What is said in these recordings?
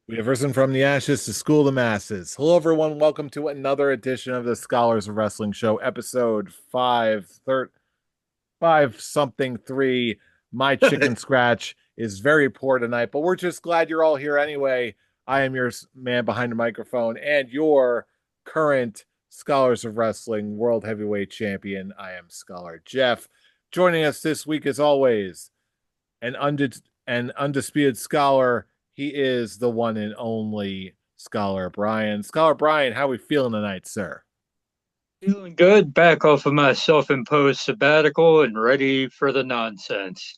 We have risen from the ashes to school the masses. Hello, everyone. Welcome to another edition of the Scholars of Wrestling Show, episode five something three. My chicken scratch is very poor tonight, but we're just glad you're all here anyway. I am your man behind the microphone and your current Scholars of Wrestling World Heavyweight Champion. I am Scholar Jeff. Joining us this week, as always, an undisputed scholar. He is the one and only Scholar Brian. Scholar Brian, how are we feeling tonight, sir? Feeling good, back off of my self-imposed sabbatical and ready for the nonsense.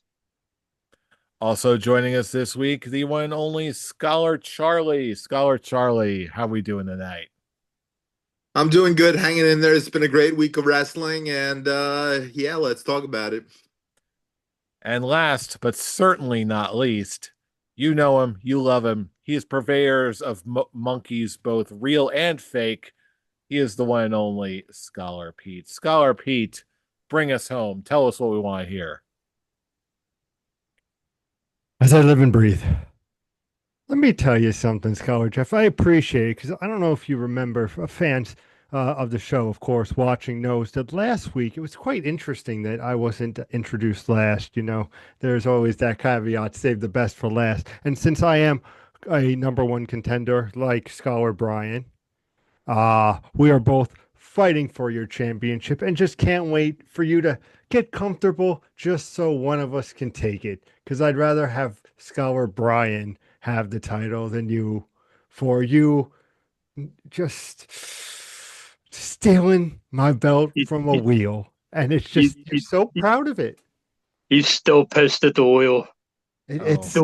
Also joining us this week, the one and only Scholar Charlie. Scholar Charlie, how are we doing tonight? I'm doing good, hanging in there. It's been a great week of wrestling, and yeah, let's talk about it. And last, but certainly not least, you know him, you love him. He is purveyors of monkeys, both real and fake. He is the one and only Scholar Pete. Scholar Pete, bring us home. Tell us what we want to hear. As I live and breathe. Let me tell you something, Scholar Jeff. I appreciate it because I don't know if you remember, fans of the show, of course, watching knows that last week it was quite interesting that I wasn't introduced last. There's always that caveat, save the best for last. And since I am a number one contender like Scholar Brian, we are both fighting for your championship and just can't wait for you to get comfortable just so one of us can take it. Because I'd rather have Scholar Brian have the title than you, for you just stealing my belt He, from a he, wheel. And it's he, just, you're he, so he- proud of it. he's still pissed at the wheel. Oh, It's, The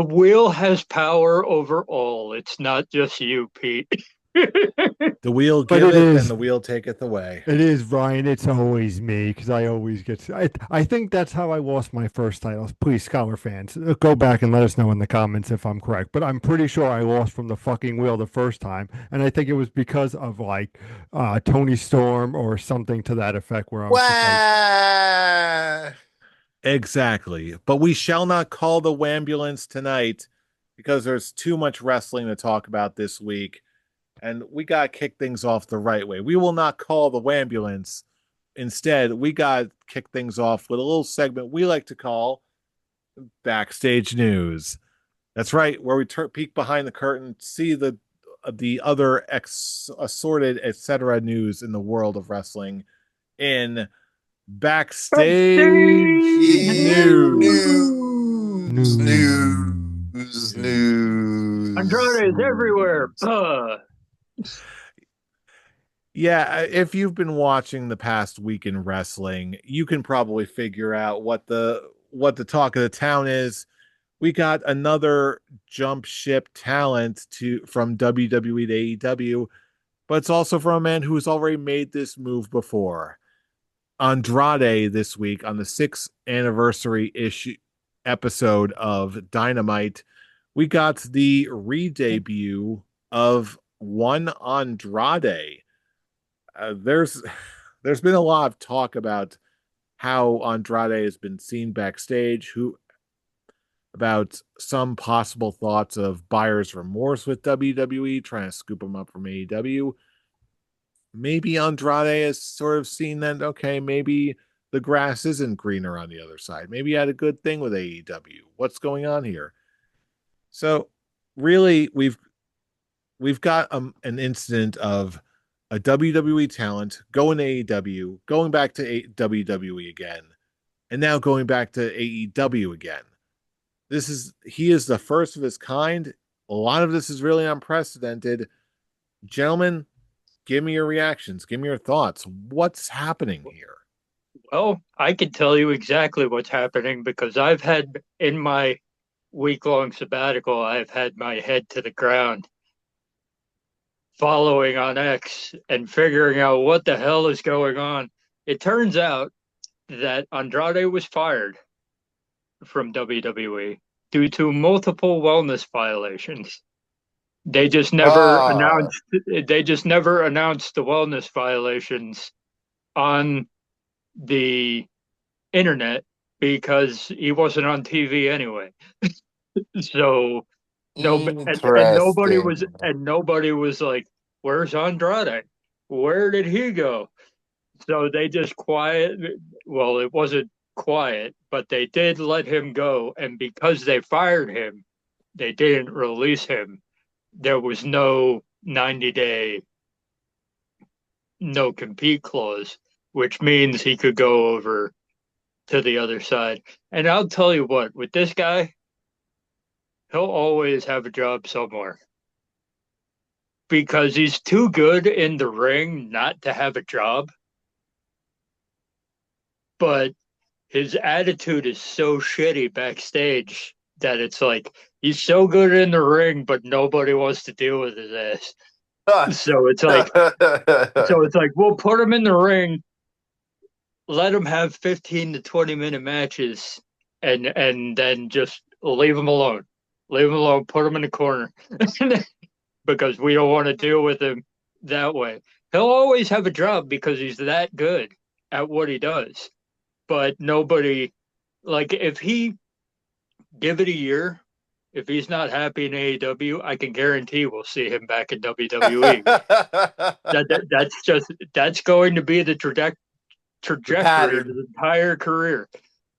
wheel has power over all. It's not just you, Pete. the wheel but it giveth and is. the wheel taketh away. It is, Brian. It's always me because I always get. I think that's how I lost my first titles. Please, Scholar fans, go back and let us know in the comments if I'm correct. But I'm pretty sure I lost from the fucking wheel the first time, and I think it was because of like Tony Storm or something to that effect, where I was just like, Wah! Exactly. But we shall not call the wambulance tonight because there's too much wrestling to talk about this week. And we got to kick things off the right way. We will not call the wambulance. Instead, we got to kick things off with a little segment we like to call Backstage News. That's right, where we peek behind the curtain, see the other assorted etc. news in the world of wrestling in Backstage News. News, news. Andrade is everywhere. Yeah, if you've been watching the past week in wrestling, you can probably figure out what the talk of the town is. We got another jump ship talent to from WWE to AEW, but it's also from a man who's already made this move before. Andrade this week on the sixth anniversary issue episode of Dynamite, we got the re-debut of one Andrade. There's been a lot of talk about how Andrade has been seen backstage, who about some possible thoughts of buyer's remorse with WWE, trying to scoop him up from AEW. Maybe Andrade has sort of seen that, okay, maybe the grass isn't greener on the other side. Maybe he had a good thing with AEW. What's going on here? So really, we've got an incident of a WWE talent going to AEW, going back to WWE again, and now going back to AEW again. He is the first of his kind. A lot of this is really unprecedented. Gentlemen, give me your reactions. Give me your thoughts. What's happening here? Well, I can tell you exactly what's happening because I've had in my week-long sabbatical, I've had my head to the ground following on X and figuring out what the hell is going on. It turns out that Andrade was fired from WWE due to multiple wellness violations. They just never Ah, announced they just never announced the wellness violations on the internet because he wasn't on TV anyway. So No, Interesting. and nobody was like, "Where's Andrade? Where did he go?" So they just quiet. Well, it wasn't quiet, but they did let him go, and because they fired him, they didn't release him. There was no 90-day no compete clause, which means he could go over to the other side. And I'll tell you what, with this guy, he'll always have a job somewhere because he's too good in the ring not to have a job. But his attitude is so shitty backstage that it's like he's so good in the ring, but nobody wants to deal with his ass. So it's like we'll put him in the ring, let him have 15 to 20-minute matches, and then just leave him alone. Leave him alone. Put him in the corner because we don't want to deal with him that way. He'll always have a job because he's that good at what he does. But nobody, like, if he give it a year, if he's not happy in AEW, I can guarantee we'll see him back in WWE. That's going to be the The trajectory of pattern. his entire career.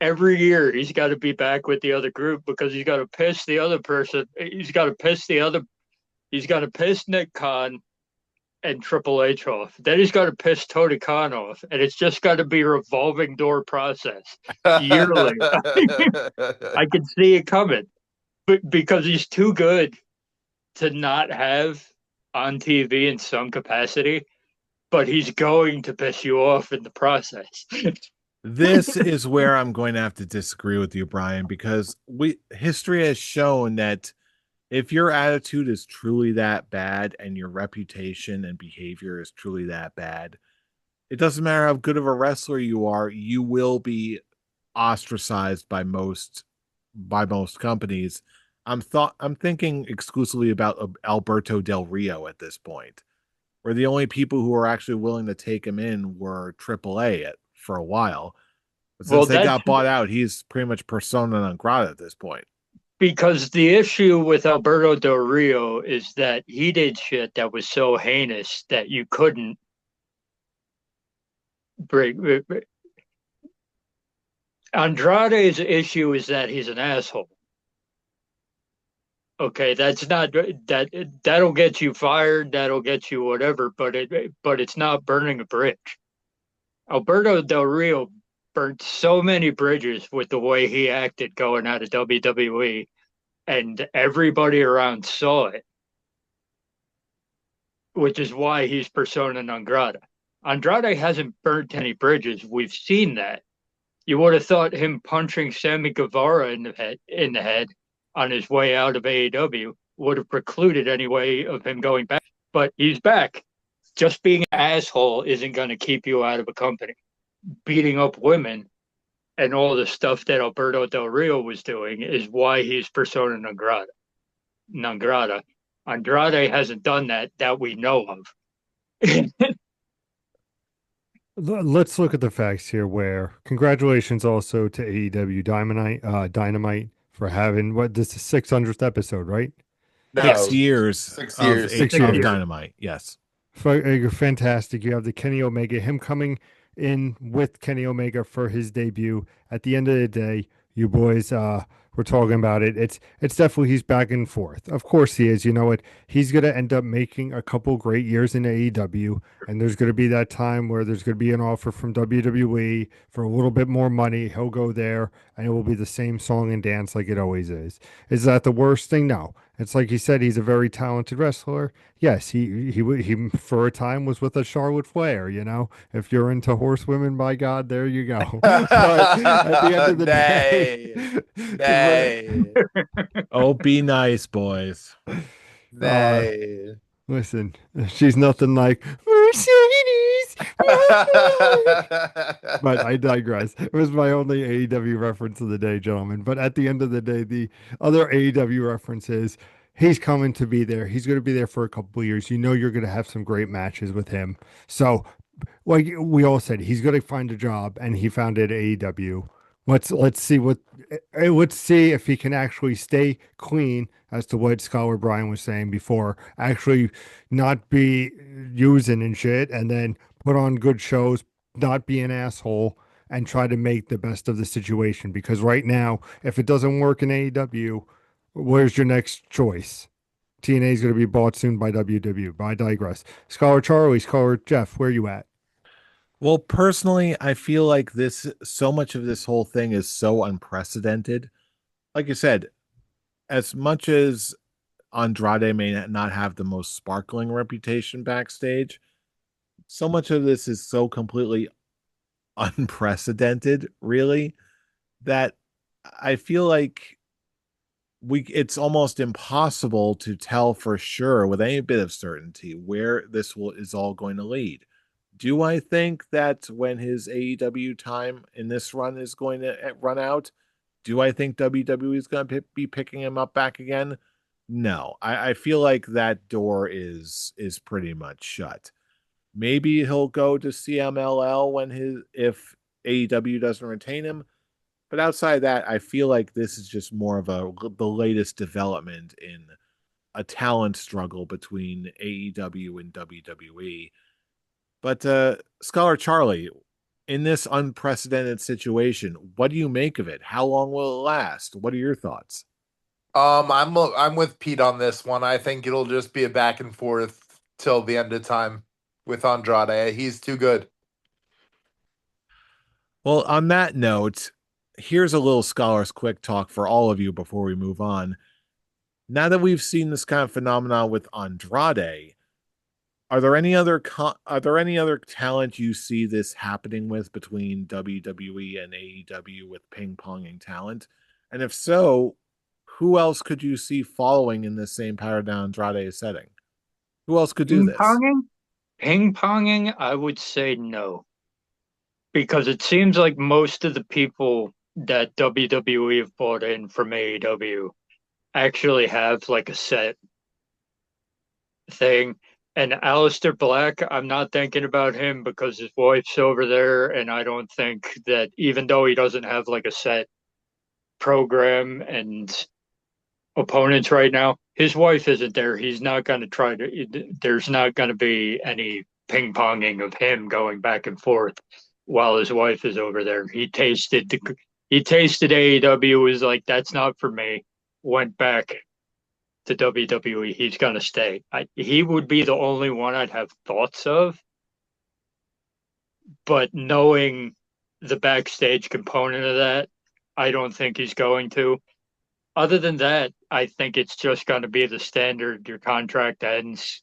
Every year he's got to be back with the other group because he's got to piss the other person. He's got to piss Nick Khan and Triple H off. Then he's got to piss Tony Khan off, and it's just got to be a revolving door process yearly. I can see it coming, but because he's too good to not have on TV in some capacity, but he's going to piss you off in the process. This is where I'm going to have to disagree with you, Brian, because history has shown that if your attitude is truly that bad and your reputation and behavior is truly that bad, it doesn't matter how good of a wrestler you are, you will be ostracized by most companies. I'm thinking exclusively about Alberto Del Rio at this point, where the only people who were actually willing to take him in were AAA for a while. But since Well, they that's got bought out, he's pretty much persona non grata at this point. because the issue with Alberto Del Rio is that he did shit that was so heinous that you couldn't break. Andrade's issue is that he's an asshole. Okay, that's not that'll get you fired, that'll get you whatever, but it's not burning a bridge. Alberto Del Rio burnt so many bridges with the way he acted going out of WWE, and everybody around saw it, which is why he's persona non grata. Andrade hasn't burnt any bridges. We've seen that. You would have thought him punching Sammy Guevara in the head on his way out of AEW would have precluded any way of him going back. But he's back. Just being an asshole isn't going to keep you out of a company. Beating up women and all the stuff that Alberto Del Rio was doing is why he's persona non grata. Non grata. Andrade hasn't done that we know of. Let's look at the facts here. Where congratulations also to AEW Dynamite for having what this is 600th episode, right? Six No, years 6 years. 6 years. Dynamite. Yes. Fantastic. You have the Kenny Omega, him coming in with Kenny Omega for his debut. At the end of the day, you boys were talking about it. It's definitely he's back and forth. Of course he is. You know what? He's gonna end up making a couple great years in AEW, and there's gonna be that time where there's gonna be an offer from WWE for a little bit more money. He'll go there, and it will be the same song and dance like it always is. Is that the worst thing? No. It's like he said, he's a very talented wrestler. Yes, he for a time was with a Charlotte Flair. You know, if you're into horsewomen, by God, there you go. But at the end of the day, Nay. Oh, be nice, boys. Nay. listen, she's nothing like Mercedes. But I digress. It was my only AEW reference of the day, gentlemen. But at the end of the day, the other AEW reference is he's coming to be there. He's going to be there for a couple of years. You know, you're going to have some great matches with him. So, like we all said, he's going to find a job, and he found it at AEW. Let's see what let's see if he can actually stay clean as to what Scholar Brian was saying before, actually not be using and shit, and then put on good shows, not be an asshole, and try to make the best of the situation. Because right now, if it doesn't work in AEW, where's your next choice? TNA is going to be bought soon by WW. But I digress. Scholar Charlie, Scholar Jeff, where you at? Well, personally, I feel like so much of this whole thing is so unprecedented. Like you said, as much as Andrade may not have the most sparkling reputation backstage, so much of this is so completely unprecedented, really, that I feel like it's almost impossible to tell for sure with any bit of certainty where is all going to lead. Do I think that when his AEW time in this run is going to run out, do I think WWE is going to be picking him up back again? No, I feel like that door is pretty much shut. Maybe he'll go to CMLL when his if AEW doesn't retain him, but outside of that, I feel like this is just more of the latest development in a talent struggle between AEW and WWE. But Scholar Charlie, in this unprecedented situation, what do you make of it? How long will it last? What are your thoughts? I'm with Pete on this one. I think it'll just be a back and forth till the end of time with Andrade. He's too good. Well, on that note, here's a little Scholar's quick talk for all of you before we move on. Now that we've seen this kind of phenomenon with Andrade, are there any other talent you see this happening with between WWE and AEW with ping ponging talent? And if so, who else could you see following in the same pattern Andrade is setting? Who else could do Ping this? ponging? Ping ponging, I would say no, because it seems like most of the people that WWE have brought in from AEW actually have like a set thing. And Aleister Black, I'm not thinking about him because his wife's over there, and I don't think that even though he doesn't have like a set program and opponents right now, his wife isn't there. He's not going to try to, there's not going to be any ping ponging of him going back and forth while his wife is over there. He tasted AEW, was like, that's not for me. Went back to WWE. He's going to stay. He would be the only one I'd have thoughts of, but knowing the backstage component of that, I don't think he's going to. Other than that, I think it's just going to be the standard. Your contract ends,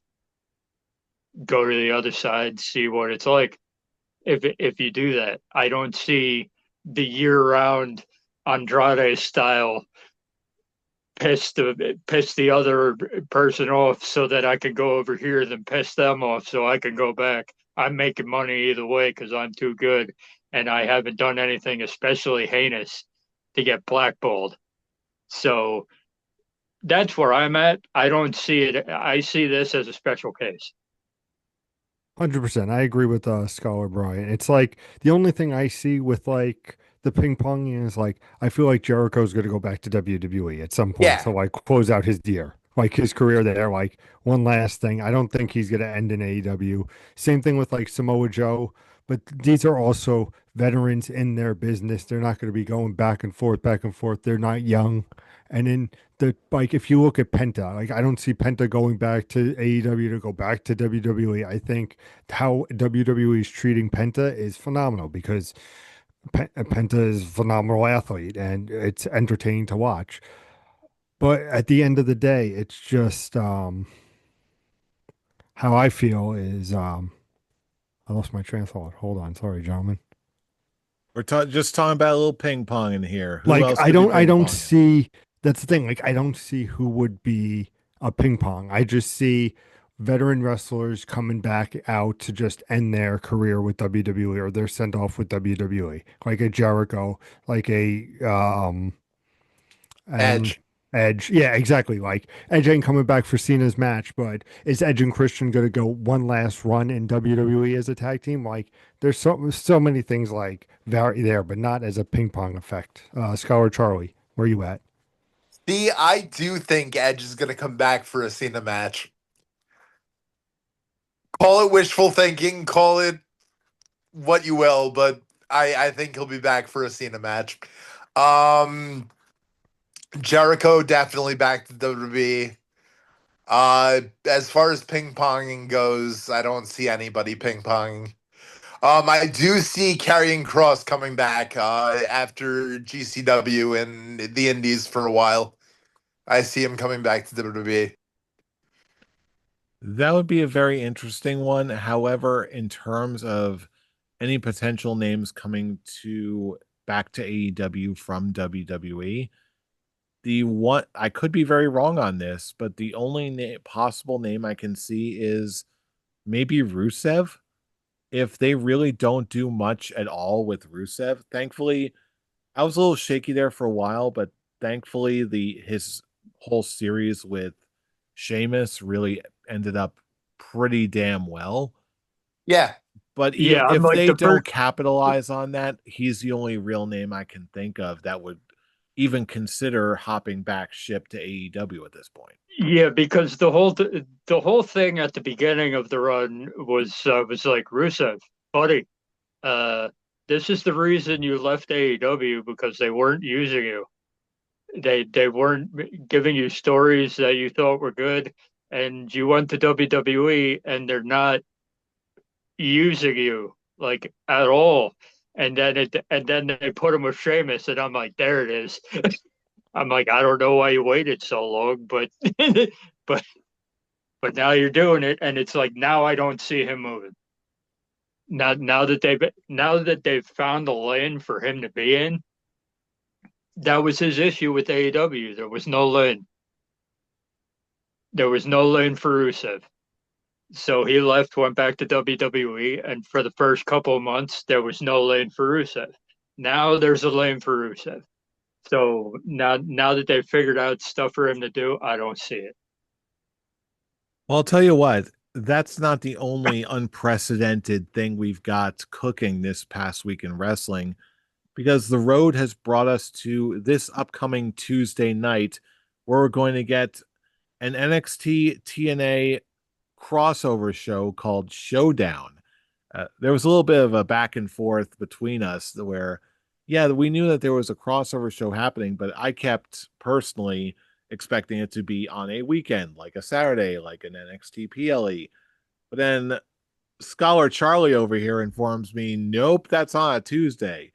go to the other side, see what it's like. If you do that, I don't see the year-round Andrade style piss the other person off so that I can go over here, then piss them off so I can go back. I'm making money either way because I'm too good, and I haven't done anything especially heinous to get blackballed. So that's where I'm at. I don't see it. I see this as a special case. 100%. I agree with Scholar Brian. It's like the only thing I see with like the ping pong is like I feel like Jericho's going to go back to WWE at some point Yeah. to like close out his year, like his career there. Like one last thing. I don't think he's going to end in AEW. Same thing with like Samoa Joe, but these are also veterans in their business. They're not going to be going back and forth, back and forth. They're not young. And in the like, if you look at Penta, like I don't see Penta going back to AEW to go back to WWE. I think how WWE is treating Penta is phenomenal because Penta is a phenomenal athlete and it's entertaining to watch. But at the end of the day, it's just how I feel is I lost my train of thought. Hold on, sorry, gentlemen. Just talking about a little ping pong in here. Who Like else could be I ping don't ponging? see that's the thing. Like I don't see who would be a ping pong. I just see veteran wrestlers coming back out to just end their career with WWE or they're sent off with WWE. Like a Jericho, like a and Edge. Edge. Yeah, exactly. Like Edge ain't coming back for Cena's match, but is Edge and Christian going to go one last run in WWE as a tag team? Like there's so many things like vary there, but not as a ping pong effect. Scholar Charlie, where you at? See, I do think Edge is going to come back for a Cena match. Call it wishful thinking, call it what you will, but I think he'll be back for a Cena match. Um, Jericho definitely back to WWE. As far as ping ponging goes, I don't see anybody ping ponging. I do see Karrion Cross coming back after GCW and the Indies for a while. I see him coming back to WWE. That would be a very interesting one. However, in terms of any potential names coming to back to AEW from WWE, the one I could be very wrong on this, but the only possible name I can see is maybe Rusev. If they really don't do much at all with Rusev, thankfully, I was a little shaky there for a while, but thankfully the his whole series with Sheamus really ended up pretty damn well. Yeah, But Yeah, I'm if like they the don't first. capitalize on that, he's the only real name I can think of that would even consider hopping back ship to AEW at this point. Yeah, because the whole thing at the beginning of the run was like Rusev, buddy. Uh, this is the reason you left AEW because they weren't using you. They weren't giving you stories that you thought were good, and you went to WWE and they're not using you like at all. And then they put him with Sheamus, and I'm like, there it is. I'm like, I don't know why you waited so long, but but but now you're doing it, and it's like now I don't see him moving. Now that they've found the lane for him to be in, that was his issue with AEW. There was no lane. There was no lane for Rusev. So he left, went back to WWE, and for the first couple of months, there was no lane for Rusev. Now there's a lane for Rusev. So now that they've figured out stuff for him to do, I don't see it. Well, I'll tell you what, that's not the only unprecedented thing we've got cooking this past week in wrestling, because the road has brought us to this upcoming Tuesday night where we're going to get an NXT TNA crossover show called Showdown. There was a little bit of a back and forth between us where, yeah, we knew that there was a crossover show happening, but I kept personally expecting it to be on a weekend, like a Saturday, like an NXT PLE. But then Scholar Charlie over here informs me, nope, that's on a Tuesday.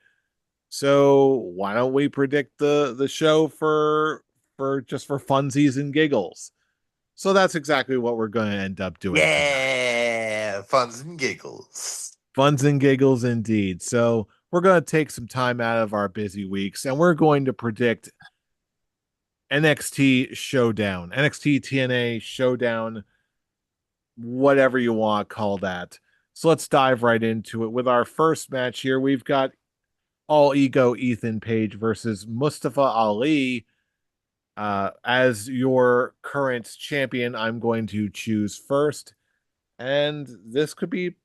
So why don't we predict the show for just for funsies and giggles? So that's exactly what we're going to end up doing tonight. yeah, funs and giggles. Funs and giggles indeed. So we're going to take some time out of our busy weeks and we're going to predict NXT Showdown, NXT TNA Showdown, whatever you want to call that. So let's dive right into it. With our first match here, we've got All Ego Ethan Page versus Mustafa Ali. As your current champion, I'm going to choose first. And this could be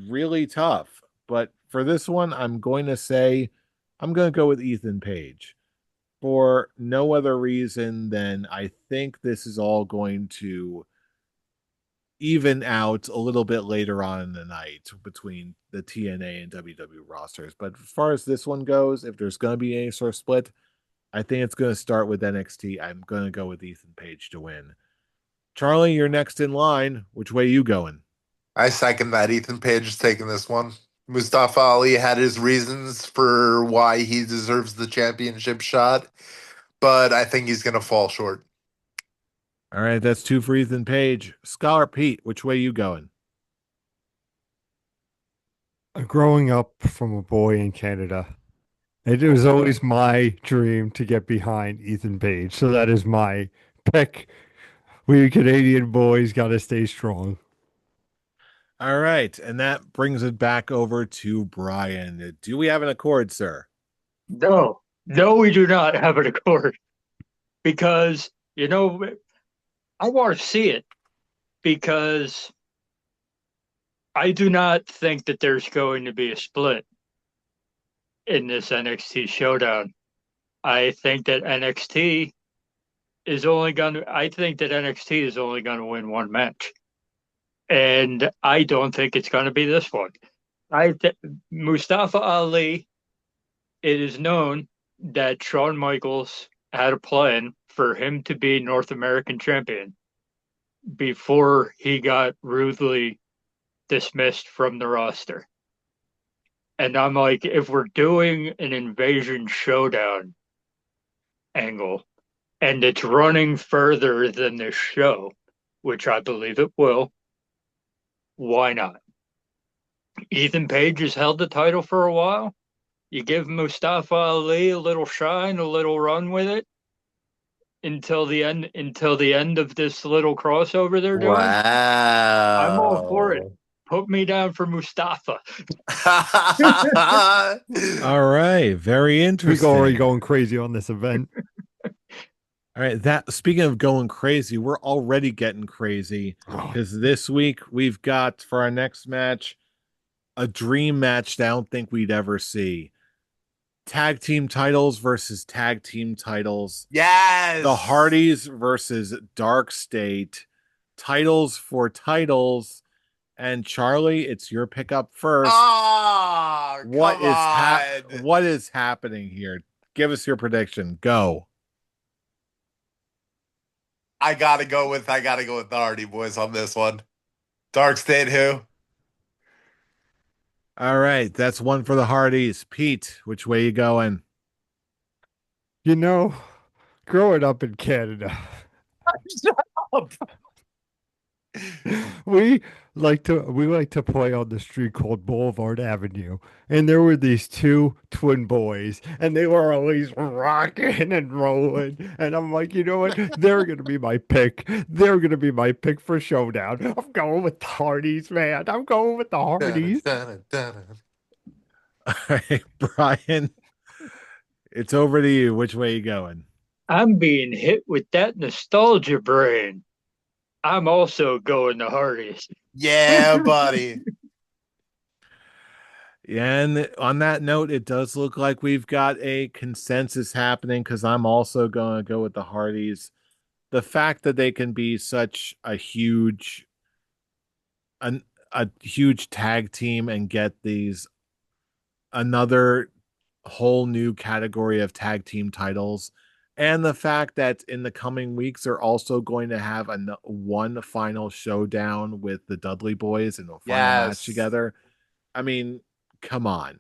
really tough. But for this one, I'm going to say I'm going to go with Ethan Page for no other reason than I think this is all going to even out a little bit later on in the night between the TNA and WWE rosters. But as far as this one goes, if there's going to be any sort of split, I think it's going to start with NXT. I'm going to go with Ethan Page to win. Charlie, you're next in line. Which way you going? I second that. Ethan Page is taking this one. Mustafa Ali had his reasons for why he deserves the championship shot, but I think he's going to fall short. All right, that's two for Ethan Page. Scholar Pete, which way you going? Growing up from a boy in Canada, it was always my dream to get behind Ethan Page. So that is my pick. We Canadian boys got to stay strong. All right, and that brings it back over to Brian. Do we have an accord, sir? No, no, we do not have an accord. because, I want to see it because I do not think that there's going to be a split in this NXT showdown. I think that NXT is only going to win one match. And I don't think it's going to be this one. Mustafa Ali, it is known that Shawn Michaels had a plan for him to be North American champion before he got rudely dismissed from the roster. And I'm like, if we're doing an invasion showdown angle and it's running further than this show, which I believe it will, why not? Ethan Page has held the title for a while. You give Mustafa Ali a little shine, a little run with it until the end of this little crossover they're doing. I'm all for it. Wow. Put me down for Mustafa. All right, very We interesting. already going crazy on this event. All right, that speaking of going crazy, we're already getting crazy because this week we've got for our next match a dream match that I don't think we'd ever see. Tag team titles versus tag team titles. Yes. The Hardys versus Dark State. Titles for titles. And Charlie, it's your pick up first. Oh, What come on. what is happening here? Give us your prediction. Go. I gotta go with the Hardy Boys on this one. Dark State who? All right, that's one for the Hardys. Pete, which way you going? You know, growing up in Canada, Shut up. we like to play on the street called Boulevard Avenue, and there were these two twin boys, and they were always rocking and rolling, and I'm like, you know what? They're gonna be my pick. They're gonna be my pick for showdown. I'm going with the Hardys, man. I'm going with the Hardys. All right, Brian, it's over to you. Which way you going? I'm being hit with that nostalgia brain. I'm also going the Hardys. Yeah, buddy. And on that note, it does look like we've got a consensus happening because I'm also going to go with the Hardys. The fact that they can be such a huge tag team and get these another whole new category of tag team titles, and the fact that in the coming weeks they're also going to have one final showdown with the Dudley Boys in a final match together. I mean, come on.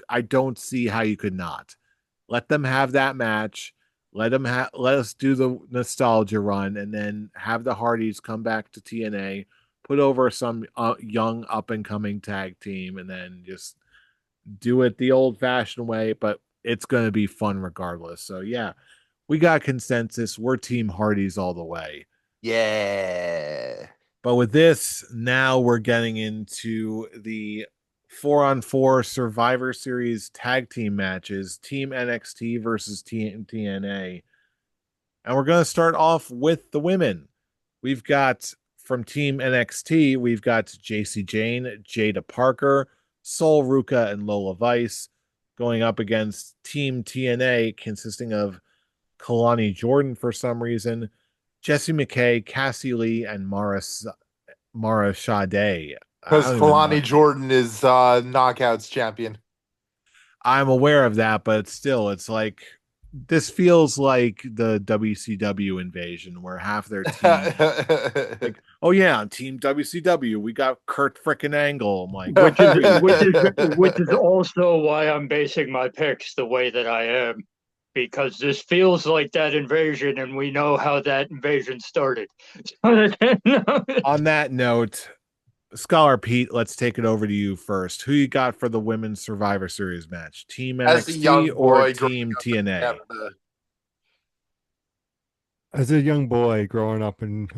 I don't see how you could not. Let them have that match. Let us do the nostalgia run and then have the Hardys come back to TNA, put over some young up and coming tag team, and then just do it the old fashioned way, but it's going to be fun regardless. So yeah, we got consensus. We're Team Hardys all the way. Yeah. But with this, now we're getting into the 4-on-4 Survivor Series tag team matches, Team NXT versus Team TNA. And we're going to start off with the women. We've got from Team NXT, we've got JC Jane, Jada Parker, Sol Ruka, and Lola Vice going up against Team TNA, consisting of Kalani Jordan for some reason, Jessie McKay, Cassie Lee, and Mara Sade. Because Kalani Jordan is Knockouts champion. I'm aware of that, but still, it's like this feels like the WCW invasion where half their team like, oh yeah, on Team WCW we got Kurt frickin' Angle. I'm like, which is also why I'm basing my picks the way that I am, because this feels like that invasion, and we know how that invasion started. On that note, Scholar Pete, let's take it over to you first. Who you got for the women's Survivor Series match? Team NXT or Team TNA? As a young boy growing up in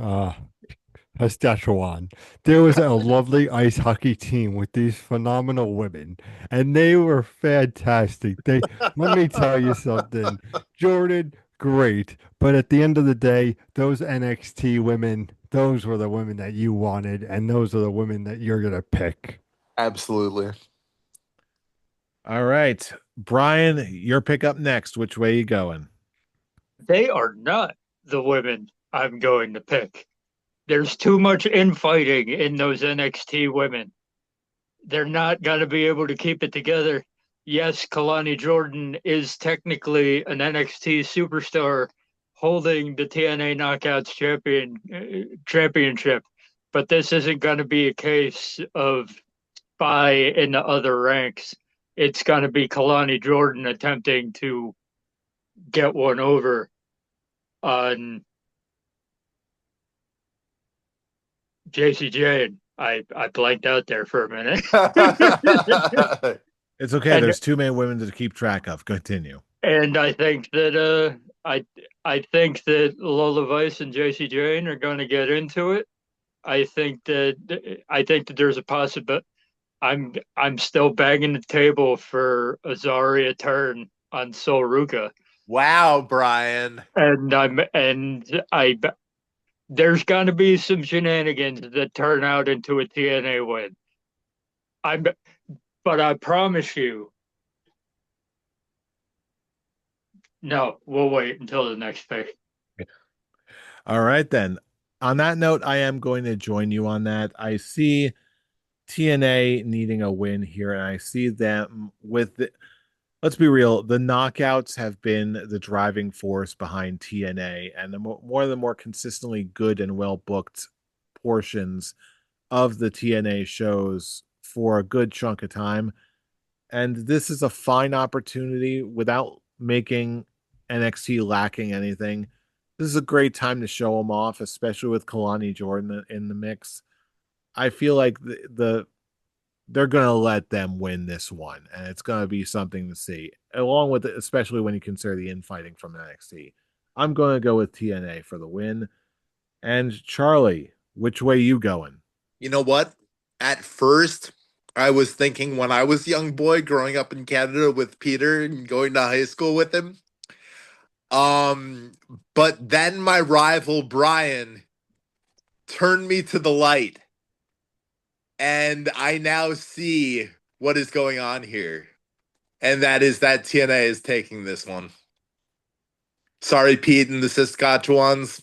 Saskatchewan, there was a lovely ice hockey team with these phenomenal women, and they were fantastic. Let me tell you something. Jordan, great. But at the end of the day, those NXT women, those were the women that you wanted, and those are the women that you're gonna pick. Absolutely. All right. Brian, your pick up next. Which way you going? They are not the women I'm going to pick. There's too much infighting in those NXT women. They're not going to be able to keep it together. Yes, Kalani Jordan is technically an NXT superstar holding the TNA Knockouts championship, but this isn't going to be a case of spy in the other ranks. It's going to be Kalani Jordan attempting to get one over on JC Jane. I blanked out there for a minute. It's okay. and There's too many women to keep track of. Continue. and I think that I think that Lola Vice and JC Jane are going to get into it. I think that there's a possibility. I'm still banging the table for a Zarya turn on Sol Ruka, Wow, Brian. and I there's going to be some shenanigans that turn out into a TNA win. I'm but I promise you, no, we'll wait until the next pick. All right, then. On that note, I am going to join you on that. I see TNA needing a win here, and I see them with the, let's be real, the knockouts have been the driving force behind TNA, and the more consistently good and well booked portions of the TNA shows for a good chunk of time. And this is a fine opportunity without making NXT lacking anything. This is a great time to show them off, especially with Kalani Jordan in the mix. I feel like they're going to let them win this one, and it's going to be something to see, along with it, especially when you consider the infighting from NXT. I'm going to go with TNA for the win. And Charlie, which way you going? You know what? At first, I was thinking when I was a young boy growing up in Canada with Peter and going to high school with him. Um, but then my rival Brian turned me to the light, and I now see what is going on here. And that is that TNA is taking this one. Sorry, Pete and the Saskatchewans.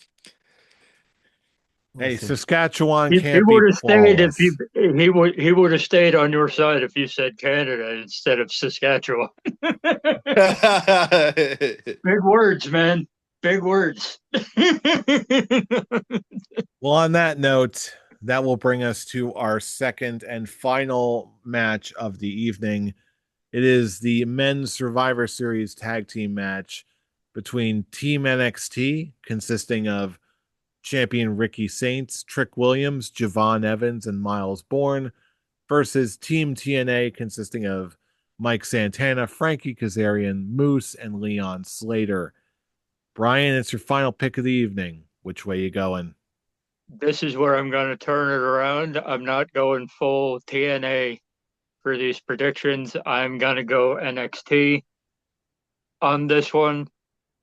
Hey, Listen, Saskatchewan He can't be would have stayed if you flawless. he would have stayed on your side if you said Canada instead of Saskatchewan. Big words, man. Big words. Well, on that note, that will bring us to our second and final match of the evening. It is the men's Survivor Series tag team match between Team NXT, consisting of champion Ricky Saints, Trick Williams, Javon Evans, and Miles Bourne, versus Team TNA, consisting of Mike Santana, Frankie Kazarian, Moose, and Leon Slater. Brian, it's your final pick of the evening. Which way you going? This is where I'm going to turn it around. I'm not going full TNA for these predictions. I'm going to go NXT on this one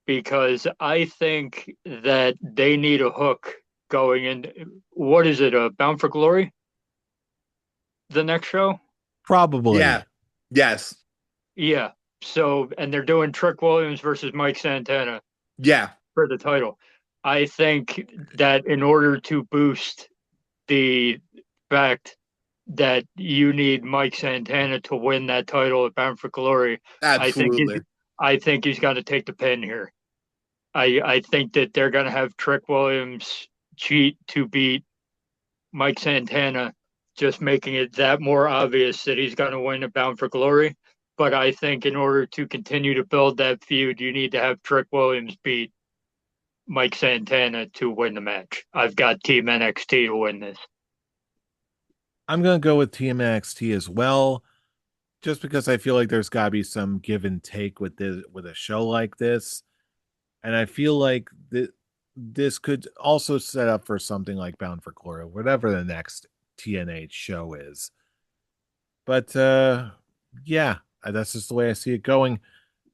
because I think that they need a hook going in. What is it? Bound for Glory? The next show? Yeah. Probably. Yes. Yeah. So, and they're doing Trick Williams versus Mike Santana Yeah. for the title. I think that in order to boost the fact that you need Mike Santana to win that title at Bound for Glory, I think he's Absolutely. I think he's got to take the pin here. I think that they're going to have Trick Williams cheat to beat Mike Santana, just making it that more obvious that he's going to win at Bound for Glory. But I think in order to continue to build that feud, you need to have Trick Williams beat Mike Santana to win the match. I've got Team NXT to win this. I'm going to go with Team NXT as well, just because I feel like there's got to be some give and take with a show like this. And I feel like this could also set up for something like Bound for Glory, whatever the next TNA show is. But yeah, that's just the way I see it going.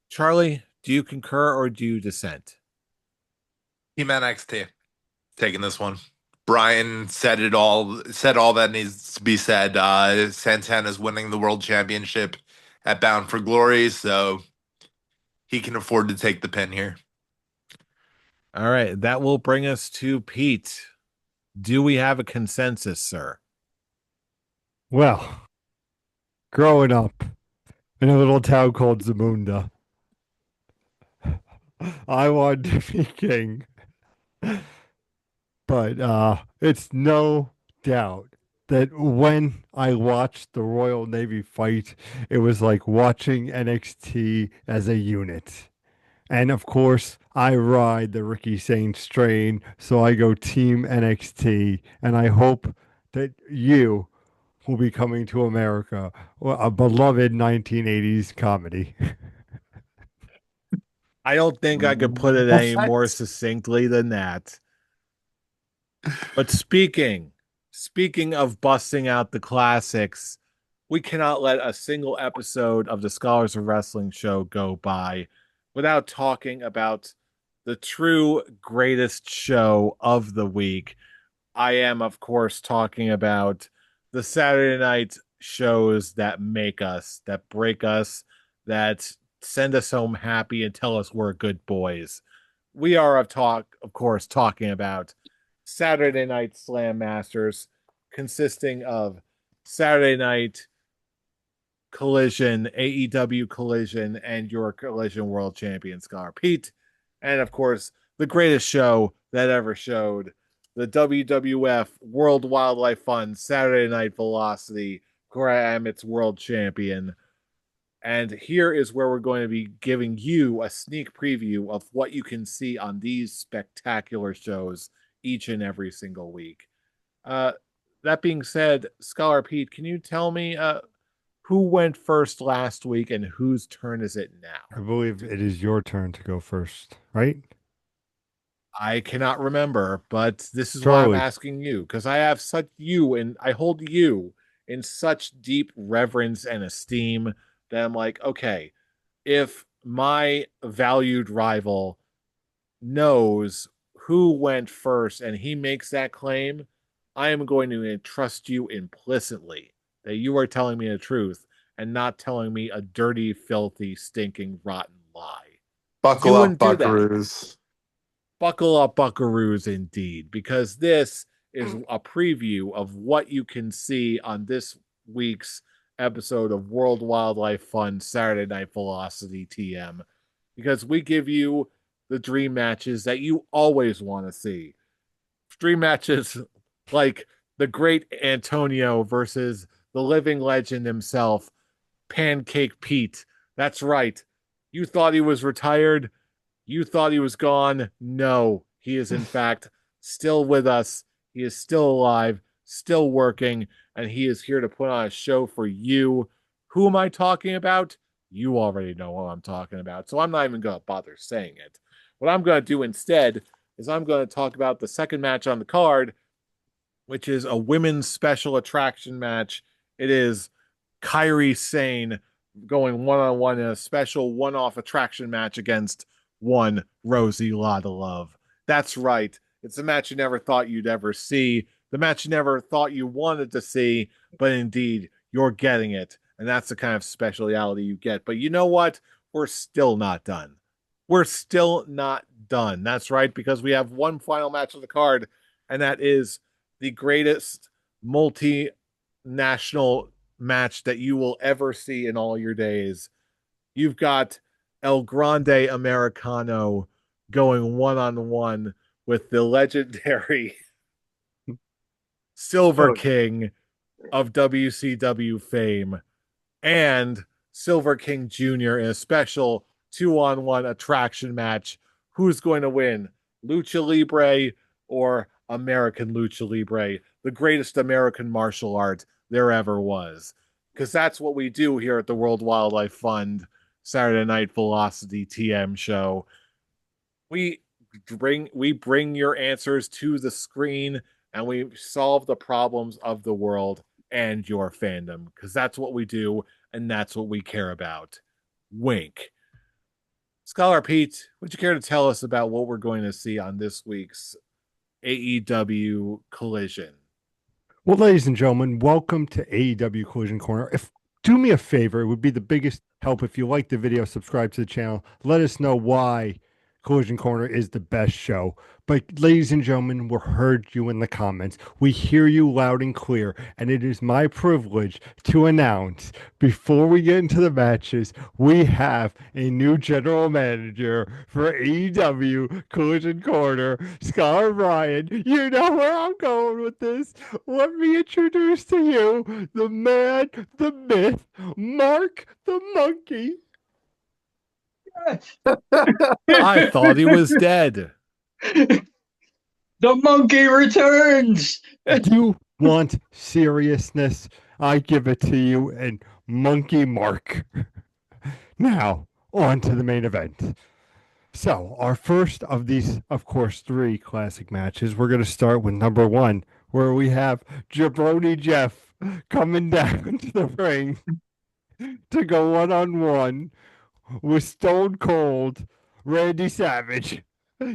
Charlie, do you concur or do you dissent? Team NXT taking this one. Brian said all that needs to be said. Santana's winning the world championship at Bound for Glory, so he can afford to take the pin here. All right, that will bring us to Pete. Do we have a consensus, sir? Well, growing up in a little town called Zamunda, I wanted to be king. But it's no doubt that when I watched the Royal Navy fight, it was like watching NXT as a unit. And of course, I ride the Ricky Saints train, so I go Team NXT, and I hope that you will be coming to America, a beloved 1980s comedy. I don't think I could put it any more What? succinctly than that. But speaking of busting out the classics, we cannot let a single episode of the Scholars of Wrestling show go by without talking about the true greatest show of the week. I am, of course, talking about the Saturday night shows that make us, that break us, that send us home happy and tell us we're good boys. We are, of course, talking about Saturday Night Slam Masters, consisting of Saturday Night Collision, AEW Collision, and your Collision World Champion, Scar Pete. And of course, the greatest show that ever showed, the WWF World Wildlife Fund Saturday Night Velocity, where I am its world champion. And here is where we're going to be giving you a sneak preview of what you can see on these spectacular shows each and every single week. Uh, that being said, Scholar Pete, can you tell me who went first last week and whose turn is it I now? believe it is your turn to go first, right? I cannot remember, but this is why I'm Charlie. asking you because I have such you and I hold you in such deep reverence and esteem that I'm like, okay, if my valued rival knows who went first and he makes that claim, I am going to entrust you implicitly that you are telling me the truth and not telling me a dirty, filthy, stinking, rotten lie. Buckle You up, wouldn't do that. Buckaroos. Buckle up, buckaroos, indeed, because this is a preview of what you can see on this week's episode of World Wildlife Fund Saturday Night Velocity TM. Because we give you the dream matches that you always want to see. Dream matches like the great Antonio versus the living legend himself, Pancake Pete. That's right. You thought he was retired. You thought he was gone. No, he is in fact still with us. He is still alive, still working, and he is here to put on a show for you. Who am I talking about? You already know what I'm talking about. So I'm not even going to bother saying it. What I'm going to do instead is I'm going to talk about the second match on the card, which is a women's special attraction match. It is Kyrie Sane going one on one in a special one off attraction match against one Rosie Lotta Love. That's right. It's a match you never thought you'd ever see, the match you never thought you wanted to see, but indeed, you're getting it. And that's the kind of speciality you get. But you know what? We're still not done. We're still not done. That's right, because we have one final match on the card, and that is the greatest multinational match that you will ever see in all your days. You've got El Grande Americano going one on one with the legendary Silver Oh, King of WCW fame and Silver King Jr. in a special 2-on-1 attraction match. Who's going to win? Lucha Libre or American Lucha Libre, the greatest American martial art there ever was. Because that's what we do here at the World Wildlife Fund Saturday Night Velocity TM show. We we bring your answers to the screen and we solve the problems of the world and your fandom because that's what we do and that's what we care about. Wink. Scholar Pete, would you care to tell us about what we're going to see on this week's AEW Collision? Well, ladies and gentlemen, welcome to AEW Collision Corner. If do me a favor, it would be the biggest help if you like the video, subscribe to the channel. Let us know why Collision Corner is the best show. But ladies and gentlemen, we heard you in the comments. We hear you loud and clear, and it is my privilege to announce before we get into the matches, we have a new general manager for AEW Collision Corner, Scholar Brian. You know where I'm going with this. Let me introduce to you the man, the myth, Mark the Monkey. I thought he was dead. The monkey returns. Do you want seriousness? I give it to you in Monkey Mark. Now, on to the main event. So, our first of these, of course, 3 classic matches, we're going to start with number 1, where we have Jabroni Jeff coming down to the ring to go one-on-one with Stone Cold Randy Savage.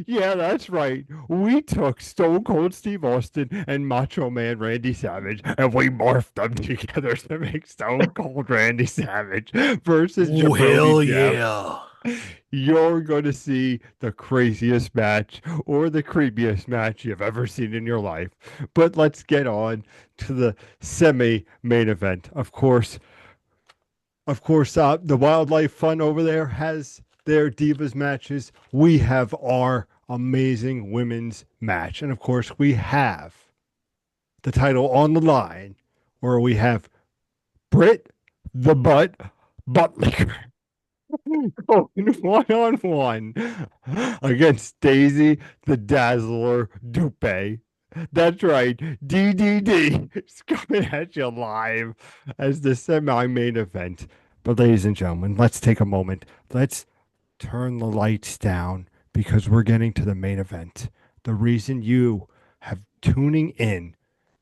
Yeah, that's right. We took Stone Cold Steve Austin and Macho Man Randy Savage and we morphed them together to make Stone Cold Randy Savage versus Oh, hell Jabroni Jeff. yeah. You're going to see the craziest match or the creepiest match you've ever seen in your life. But let's get on to the semi-main event. Of course, the Wildlife Fund over there has their Divas matches. We have our amazing women's match. And of course, we have the title on the line where we have Britt the Butt Buttlicker going one-on-one against Daisy the Dazzler Dupe. That's right, DDD is coming at you live as the semi-main event. But ladies and gentlemen, let's take a moment. Let's turn the lights down because we're getting to the main event. The reason you have tuning in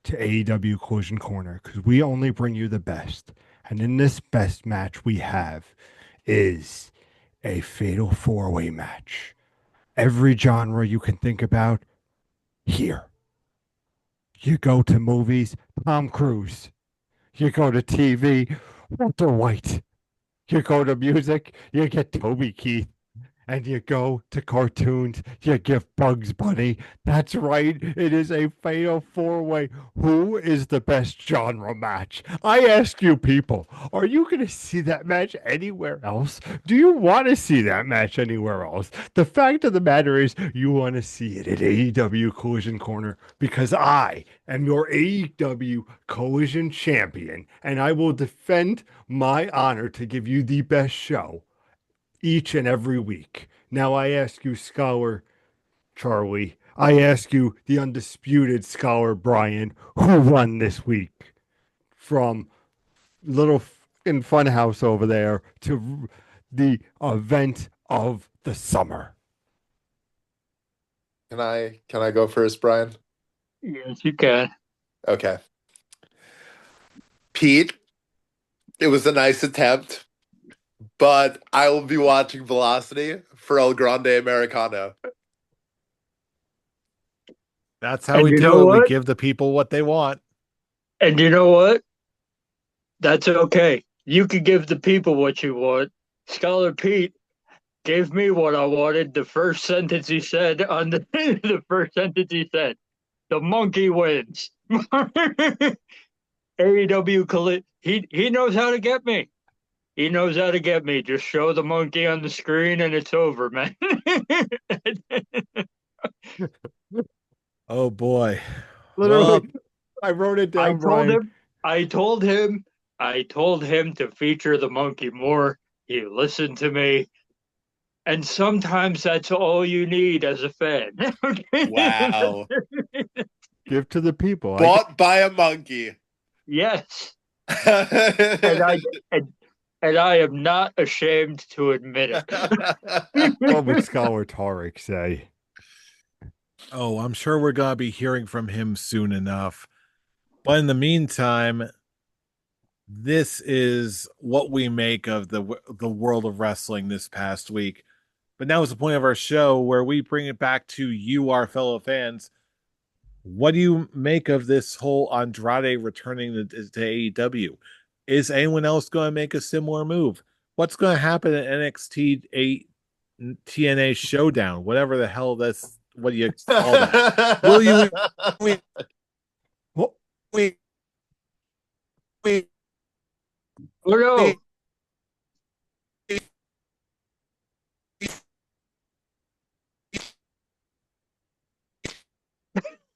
to AEW Collision Corner, because we only bring you the best. And in this best match we have is a fatal 4-way match. Every genre you can think about, here. You go to movies, Tom Cruise. You go to TV, Walter White. You go to music, you get Toby Keith. And you go to cartoons, you give Bugs Bunny. That's right, it is a fatal 4-way. Who is the best genre match? I ask you people, are you going to see that match anywhere else? Do you want to see that match anywhere else? The fact of the matter is, you want to see it at AEW Collision Corner because I am your AEW Collision Champion, and I will defend my honor to give you the best show each and every week. Now I ask you, Scholar Charlie, I ask you, the undisputed Scholar Brian, who won this week? From little in Funhouse over there to the event of the summer. Can I go first, Brian? Yes, you can. Okay. Pete, it was a nice attempt, but I will be watching Velocity for El Grande Americano. That's how And we you do know it. We what? give the people what they want. And you know what? That's okay. You can give the people what you want. Scholar Pete gave me what I wanted. The first sentence he said on the first sentence he said, "The monkey wins." AEW he knows how to get me. He knows how to get me. Just show the monkey on the screen and it's over, man. Oh boy. Literally, Well, I wrote it I down, told Brian. him, I told him, I told him to feature the monkey more. He listened to me. And sometimes that's all you need as a fan. Wow. Give to the people. Bought by a monkey. Yes. And I I and, and I am not ashamed to admit What would it. Scholar Tarek say? oh, I'm sure we're going to be hearing from him soon enough. But in the meantime, this is what we make of the world of wrestling this past week. But now is the point of our show where we bring it back to you, our fellow fans. What do you make of this whole Andrade returning to AEW? Is anyone else going to make a similar move? What's going to happen at NXT TNA Showdown? Whatever the hell that's what do you call that? Will you? Well, We Oh no!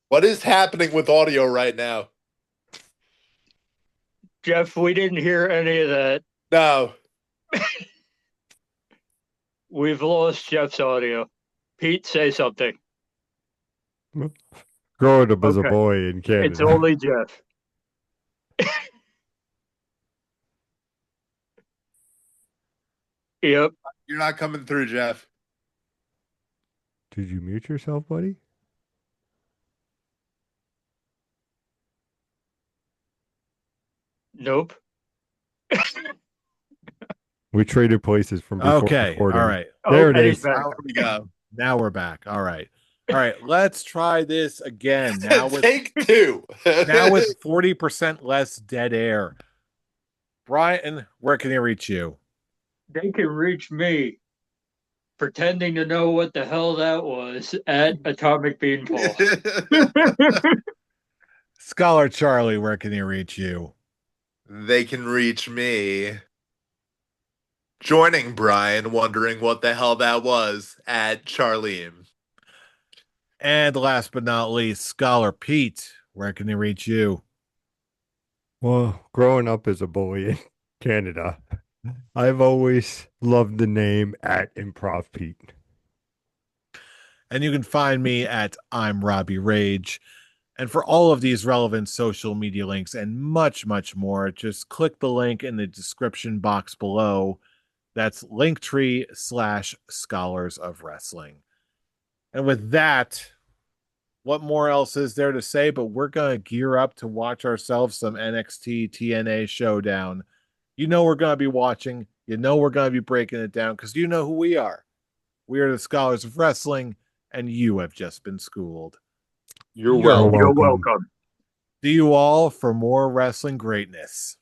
What is happening with audio right now? Jeff, we didn't hear any of that. No. We've lost Jeff's audio. Pete, say something. growing up as a Okay. boy in Canada. It's only Jeff. Yep. You're not coming through, Jeff. Did you mute yourself, buddy? Nope. We traded places from before okay. recording. All right. There it and is. he's back. There we go. Now we're back. All right. All right. Let's try this again. Now with Take two. now with 40% less dead air. Brian, where can they reach you? They can reach me pretending to know what the hell that was at Atomic Beanball. Scholar Charlie, where can they reach you? They can reach me. Joining Brian, wondering what the hell that was at Charlene. And last but not least, Scholar Pete, where can they reach you? Well, growing up as a boy in Canada, I've always loved the name at Improv Pete. And you can find me at I'm Robbie Rage. And for all of these relevant social media links and much, much more, just click the link in the description box below. That's Linktree/Scholars of Wrestling. And with that, what more else is there to say? But we're going to gear up to watch ourselves some NXT TNA Showdown. You know we're going to be watching. You know we're going to be breaking it down because you know who we are. We are the Scholars of Wrestling, and you have just been schooled. You're welcome. You're welcome. See you all for more wrestling greatness.